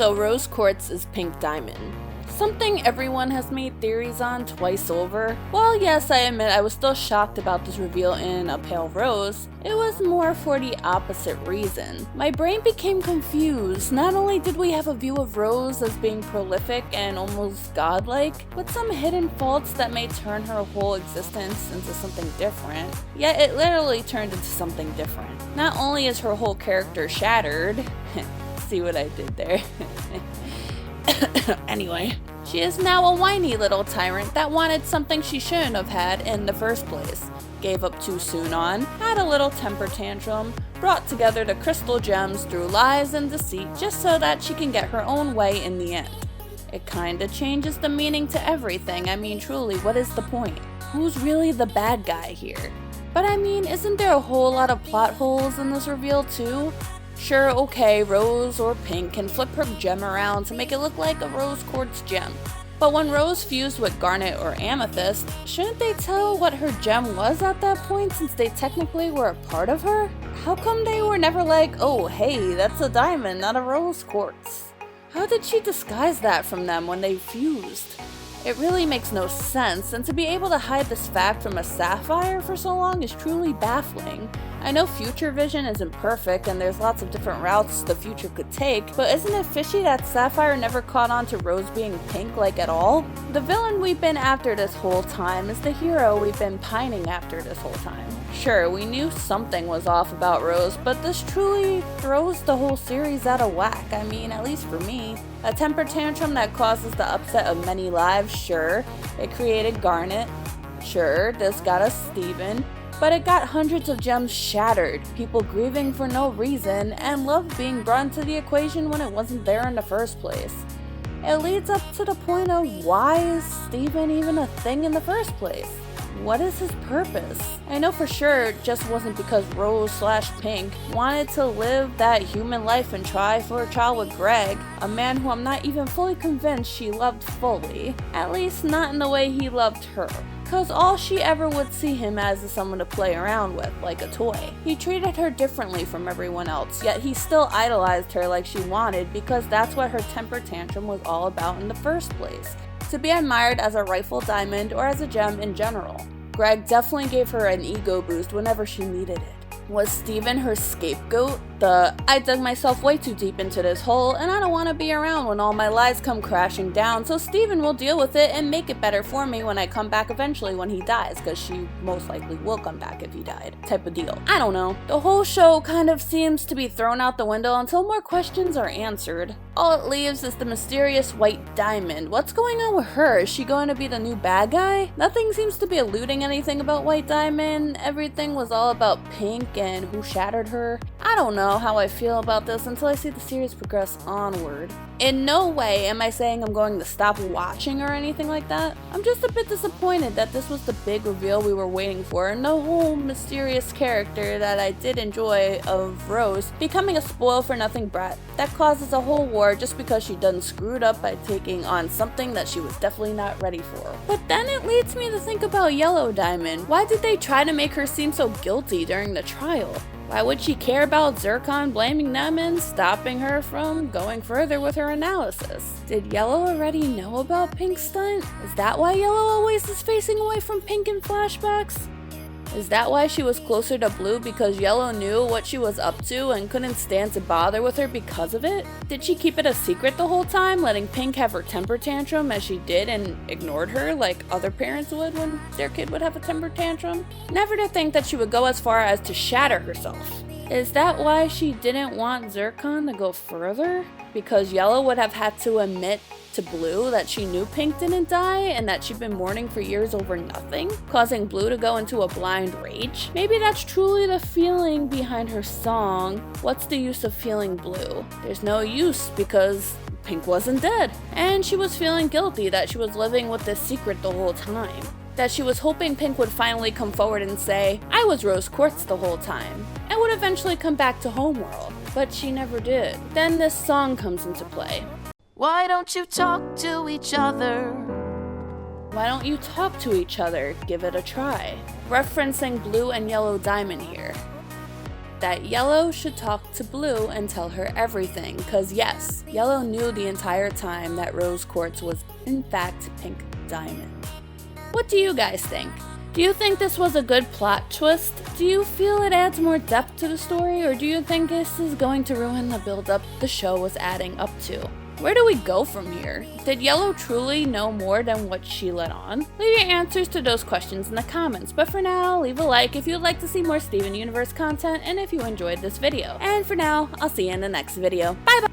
So rose quartz is pink diamond. Something everyone has made theories on twice over. While yes, I admit I was still shocked about this reveal in A Pale Rose, it was more for the opposite reason. My brain became confused. Not only did we have a view of Rose as being prolific and almost godlike, but some hidden faults that may turn her whole existence into something different. Yet it literally turned into something different. Not only is her whole character shattered, see what I did there? Anyway, she is now a whiny little tyrant that wanted something she shouldn't have had in the first place, gave up too soon on, had a little temper tantrum, brought together the crystal gems through lies and deceit just so that she can get her own way in the end. It kinda changes the meaning to everything. I mean, truly, what is the point? Who's really the bad guy here? But I mean, isn't there a whole lot of plot holes in this reveal too? Sure, okay, Rose or Pink can flip her gem around to make it look like a rose quartz gem. But when Rose fused with Garnet or Amethyst, shouldn't they tell what her gem was at that point since they technically were a part of her? How come they were never like, oh hey, that's a diamond, not a rose quartz? How did she disguise that from them when they fused? It really makes no sense, and to be able to hide this fact from a sapphire for so long is truly baffling. I know future vision isn't perfect and there's lots of different routes the future could take, but isn't it fishy that Sapphire never caught on to Rose being pink like at all? The villain we've been after this whole time is the hero we've been pining after this whole time. Sure, we knew something was off about Rose, but this truly throws the whole series out of whack. I mean, at least for me. A temper tantrum that causes the upset of many lives, sure. It created Garnet. Sure, this got us Steven. But it got hundreds of gems shattered, people grieving for no reason, and love being brought into the equation when it wasn't there in the first place. It leads up to the point of why is Steven even a thing in the first place? What is his purpose? I know for sure it just wasn't because Rose/Pink wanted to live that human life and try for a child with Greg, a man who I'm not even fully convinced she loved fully, at least not in the way he loved her. Cause all she ever would see him as is someone to play around with, like a toy. He treated her differently from everyone else, yet he still idolized her like she wanted because that's what her temper tantrum was all about in the first place. To be admired as a rightful diamond or as a gem in general. Greg definitely gave her an ego boost whenever she needed it. Was Steven her scapegoat? I dug myself way too deep into this hole and I don't want to be around when all my lies come crashing down, so Steven will deal with it and make it better for me when I come back eventually when he dies, because she most likely will come back if he died, type of deal. I don't know. The whole show kind of seems to be thrown out the window until more questions are answered. All it leaves is the mysterious white diamond. What's going on with her? Is she going to be the new bad guy? Nothing seems to be alluding anything about White Diamond. Everything was all about Pink and who shattered her. I don't know how I feel about this until I see the series progress onward. In no way am I saying I'm going to stop watching or anything like that. I'm just a bit disappointed that this was the big reveal we were waiting for, and the whole mysterious character that I did enjoy of Rose becoming a spoil-for-nothing brat that causes a whole war just because she done screwed up by taking on something that she was definitely not ready for. But then it leads me to think about Yellow Diamond. Why did they try to make her seem so guilty during the trial? Why would she care about Zircon blaming them and stopping her from going further with her analysis? Did Yellow already know about Pink's stunt? Is that why Yellow always is facing away from Pink in flashbacks? Is that why she was closer to Blue, because Yellow knew what she was up to and couldn't stand to bother with her because of it? Did she keep it a secret the whole time, letting Pink have her temper tantrum as she did and ignored her like other parents would when their kid would have a temper tantrum? Never to think that she would go as far as to shatter herself. Is that why she didn't want Zircon to go further? Because Yellow would have had to admit to Blue that she knew Pink didn't die and that she'd been mourning for years over nothing, causing Blue to go into a blind rage? Maybe that's truly the feeling behind her song, What's the Use of Feeling Blue? There's no use because Pink wasn't dead. And she was feeling guilty that she was living with this secret the whole time. That she was hoping Pink would finally come forward and say, I was Rose Quartz the whole time, and would eventually come back to Homeworld. But she never did. Then this song comes into play. Why don't you talk to each other? Why don't you talk to each other? Give it a try. Referencing Blue and Yellow Diamond here. that Yellow should talk to Blue and tell her everything, cause yes, Yellow knew the entire time that Rose Quartz was in fact Pink Diamond. What do you guys think? Do you think this was a good plot twist? Do you feel it adds more depth to the story, or do you think this is going to ruin the build-up the show was adding up to? Where do we go from here? Did Yellow truly know more than what she let on? Leave your answers to those questions in the comments, but for now, leave a like if you'd like to see more Steven Universe content and if you enjoyed this video. And for now, I'll see you in the next video. Bye bye!